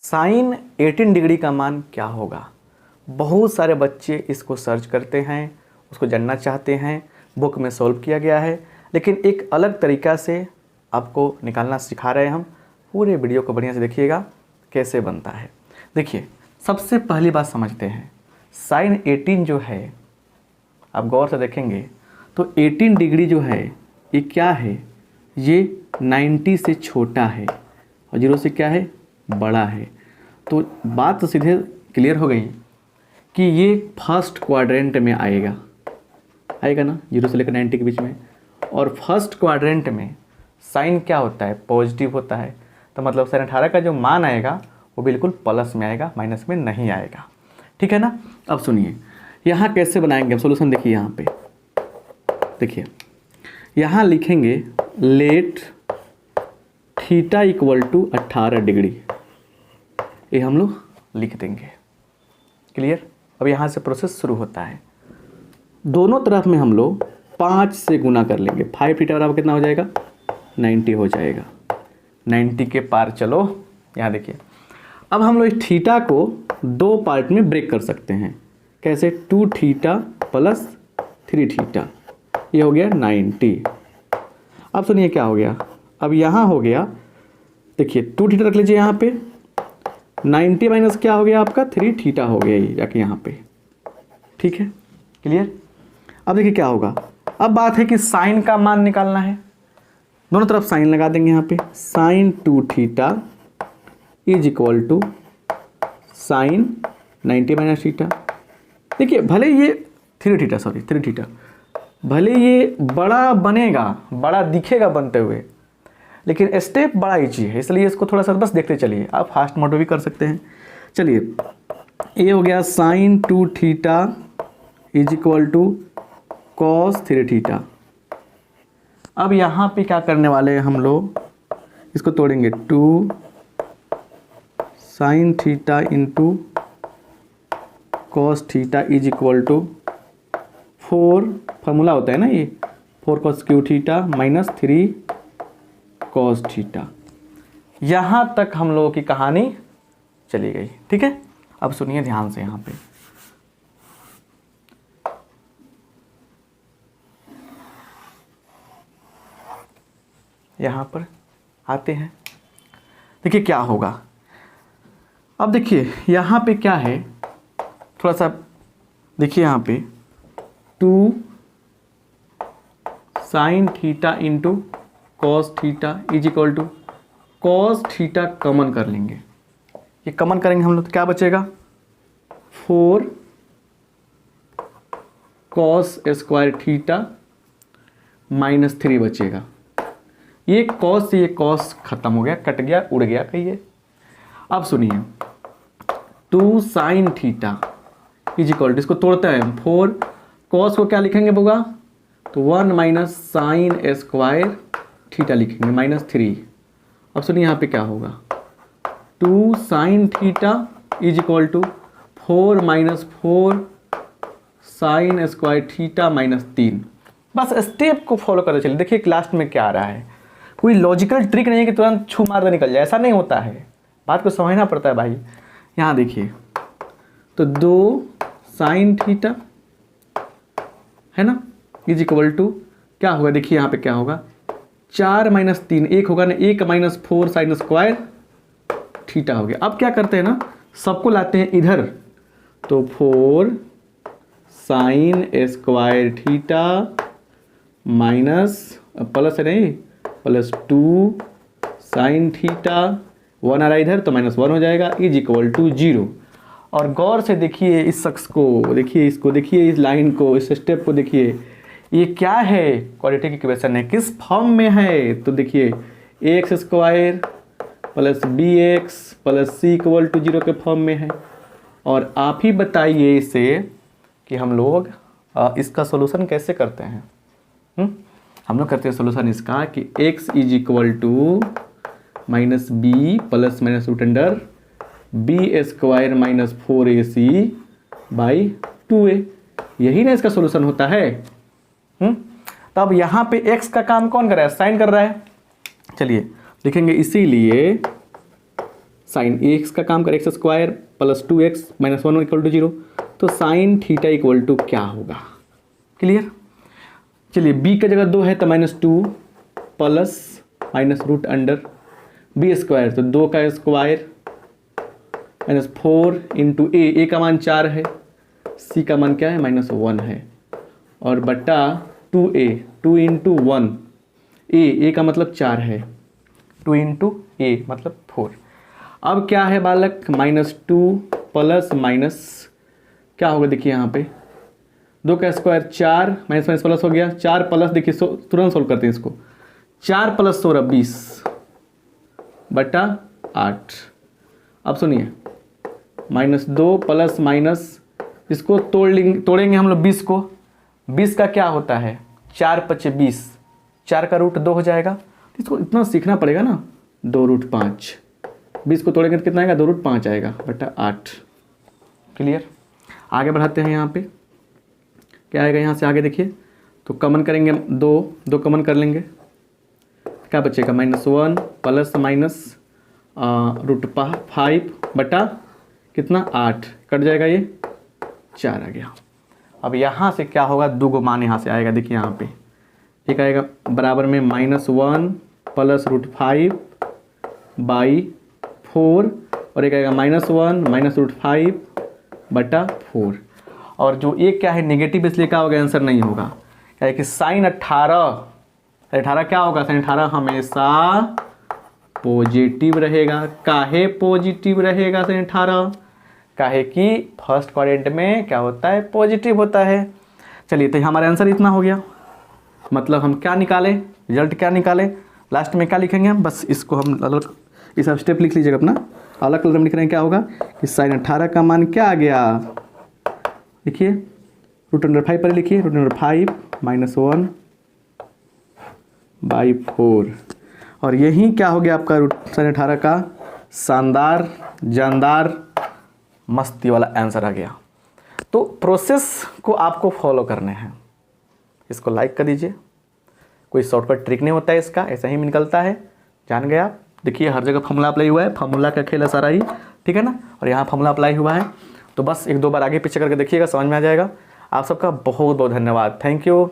Sign 18 degree का मान क्या होगा। बहुत सारे बच्चे इसको सर्च करते हैं, उसको जानना चाहते हैं। बुक में सॉल्व किया गया है, लेकिन एक अलग तरीक़ा से आपको निकालना सिखा रहे हैं हम। पूरे वीडियो को बढ़िया से देखिएगा कैसे बनता है। देखिए, सबसे पहली बात समझते हैं, साइन 18 जो है, आप गौर से देखेंगे तो 18 डिग्री जो है ये क्या है, ये 90 से छोटा है और 0 से क्या है, बड़ा है। तो बात तो सीधे क्लियर हो गई कि ये फर्स्ट क्वाड्रेंट में आएगा ना, 0 से लेकर 90 के बीच में। और फर्स्ट क्वाड्रेंट में साइन क्या होता है, पॉजिटिव होता है। तो मतलब साइन 18 का जो मान आएगा वो बिल्कुल प्लस में आएगा, माइनस में नहीं आएगा। ठीक है ना। अब सुनिए यहाँ कैसे बनाएंगे हम सोल्यूशन। देखिए यहाँ पे, देखिए यहाँ लिखेंगे let theta equal to 18 degree, ये हम लोग लिख देंगे। क्लियर। अब यहाँ से प्रोसेस शुरू होता है। दोनों तरफ में हम लोग 5 से गुना कर लेंगे। 5 थीटा बराबर कितना हो जाएगा, 90 हो जाएगा। 90 के पार चलो। यहाँ देखिए, अब हम लोग इस थीटा को 2 पार्ट में ब्रेक कर सकते हैं। कैसे, 2 थीटा प्लस 3 थीटा, ये हो गया 90। अब सुनिए क्या हो गया, अब यहाँ हो गया, देखिए 2 थीटा रख लीजिए यहाँ पे, 90 माइनस क्या हो गया आपका, 3 थीटा हो गया ये जाके यहाँ पे। ठीक है, क्लियर। अब देखिए क्या होगा, अब बात है कि साइन का मान निकालना है। दोनों तरफ साइन लगा देंगे यहाँ पे। Sine 2 theta is equal to sine 90 minus theta. देखिए भले ये 3 थीटा भले ये बड़ा बनेगा, बड़ा दिखेगा बनते हुए, लेकिन स्टेप बड़ा ईजी है, इसलिए इसको थोड़ा सा बस देखते चलिए। आप फास्ट मोड भी कर सकते हैं। चलिए, ये हो गया sine 2 theta is equal to cos 3 theta. अब यहाँ पे क्या करने वाले हैं हम लोग, इसको तोड़ेंगे। 2 sine theta into cos theta is equal to 4, formula होता है ना ये, 4 cos cube theta minus 3 cos theta. यहाँ तक हम लोगों की कहानी चली गई। ठीक है। अब सुनिए ध्यान से, यहाँ पे यहाँ पर आते हैं। देखिए क्या होगा। अब देखिए यहाँ पे क्या है, थोड़ा सा देखिए यहाँ पे 2 sine theta into cos theta is equal to cos theta common कर लेंगे। ये कॉमन करेंगे हम लोग तो क्या बचेगा, 4 कॉस स्क्वायर थीटा माइनस 3 बचेगा। ये कॉस से ये कॉस खत्म हो गया, कट गया, उड़ गया कहिए। अब सुनिए 2 sine theta is equal to, इसको तोड़ते हैं हम, 4 कॉस को क्या लिखेंगे होगा, तो 1 माइनस साइन स्क्वायर थीटा लिखेंगे माइनस 3। अब सुनिए यहाँ पे क्या होगा, 2 sine theta is equal to 4 minus 4 sine square theta minus 3। बस स्टेप को फॉलो करते चलिए। देखिए लास्ट में क्या आ रहा है, कोई लॉजिकल ट्रिक नहीं है कि तुरंत छू मार कर निकल जाए, ऐसा नहीं होता है, बात को समझना पड़ता है भाई। यहाँ देखिए, तो 2 साइन थीटा है ना इज इक्वल टू क्या होगा, देखिए यहाँ पे क्या होगा, 4 माइनस 3, 1 होगा ना, 1 माइनस 4 साइन स्क्वायर थीटा हो गया। अब क्या करते हैं ना, सबको लाते हैं इधर, तो 4 sine square theta minus plus है नहीं, प्लस 2 साइन थीटा, 1 आ रहा है इधर तो माइनस 1 हो जाएगा, इज इक्वल टू 0। और गौर से देखिए इस शख्स को, देखिए इसको, देखिए इस लाइन को, इस स्टेप को देखिए, ये क्या है, क्वाड्रेटिक इक्वेशन है, किस फॉर्म में है, तो देखिए X square plus B X plus C equal to 0 के फॉर्म में है। और आप ही बताइए इसे कि हम लोग इसका सोल्यूशन कैसे करते हैं। हम लोग करते हैं सोल्यूशन इसका कि x is equal to minus B plus minus root under B square minus 4ac by 2a, यही ना इसका सोल्यूशन होता है। तब यहाँ पे x का काम कौन कर रहा है, साइन कर रहा है। चलिए लिखेंगे, इसीलिए साइन एक्स का काम कर X square plus 2x minus 1 equal to 0, तो साइन थीटा इक्वल टू क्या होगा? क्लियर? चलिए b का जगह 2 है तो -2 plus minus root under B square, तो 2 का स्क्वायर माइनस 4 इंटू ए का मान 4 है, c का मान क्या है -1 है, और बटा 2a 2 इंटू 1 ए का मतलब 4 है, 2 इंटू ए मतलब 4। अब क्या है बालक -2 प्लस माइनस क्या होगा देखिए यहाँ पे 2 का स्क्वायर 4 माइनस माइनस प्लस हो गया, 4 प्लस देखिए तुरंत सोल्व करते हैं इसको, 4 प्लस 16 20 बटा 8। अब सुनिए -2 प्लस माइनस इसको तोड़ेंगे हम लोग 20 को, 20 का क्या होता है 4 × 5 = 20, 4 का रूट 2 हो जाएगा, इसको इतना सीखना पड़ेगा ना, 2√5, 20 को तोड़ेंगे तो कितना आएगा 2√5 आएगा बटा 8। क्लियर? आगे बढ़ाते हैं, यहाँ पे क्या आएगा, यहाँ से आगे देखिए तो कॉमन करेंगे 2 कॉमन कर लेंगे, क्या बचेगा -1 प्लस माइनस √5 बटा कितना 8, कट जाएगा ये 4 आ गया। अब यहाँ से क्या होगा, 2 को मान यहाँ से आएगा, देखिए यहाँ पे एक आएगा बराबर में -1 प्लस √5 बाई 4, और एक आएगा -1 माइनस √5 बटा 4, और जो एक क्या है नेगेटिव, इसलिए क्या होगा आंसर नहीं होगा, क्या है कि साइन 18 क्या होगा, साइन 18 हमेशा पॉजिटिव रहेगा। काहे पॉजिटिव रहेगा साइन 18? काहे कि फर्स्ट क्वाड्रेंट में क्या होता है पॉजिटिव होता है। चलिए तो हमारा आंसर इतना हो गया, मतलब हम क्या निकालें, रिजल्ट क्या निकालें, लास्ट में क्या लिखेंगे हम, बस इसको हम अलग इस स्टेप लिख लीजिएगा अपना, अलग कलर में लिख रहे हैं, क्या होगा कि साइन 18 का मान क्या आ गया, लिखिए √5 पर लिखिए, √5 -1 बाई 4, और यही क्या हो गया आपका साइन 18 का शानदार जानदार मस्ती वाला आंसर आ गया। तो प्रोसेस को आपको फॉलो करने हैं, इसको लाइक कर दीजिए, कोई शॉर्टकट ट्रिक नहीं होता है इसका, ऐसा ही निकलता है, जान गए आप। देखिए हर जगह फॉर्मूला अप्लाई हुआ है, फॉर्मूला का खेल है सारा ही, ठीक है ना, और यहाँ फॉर्मूला अप्लाई हुआ है, तो बस 1-2 बार आगे पीछे करके देखिएगा, समझ में आ जाएगा। आप सबका बहुत बहुत धन्यवाद, थैंक यू।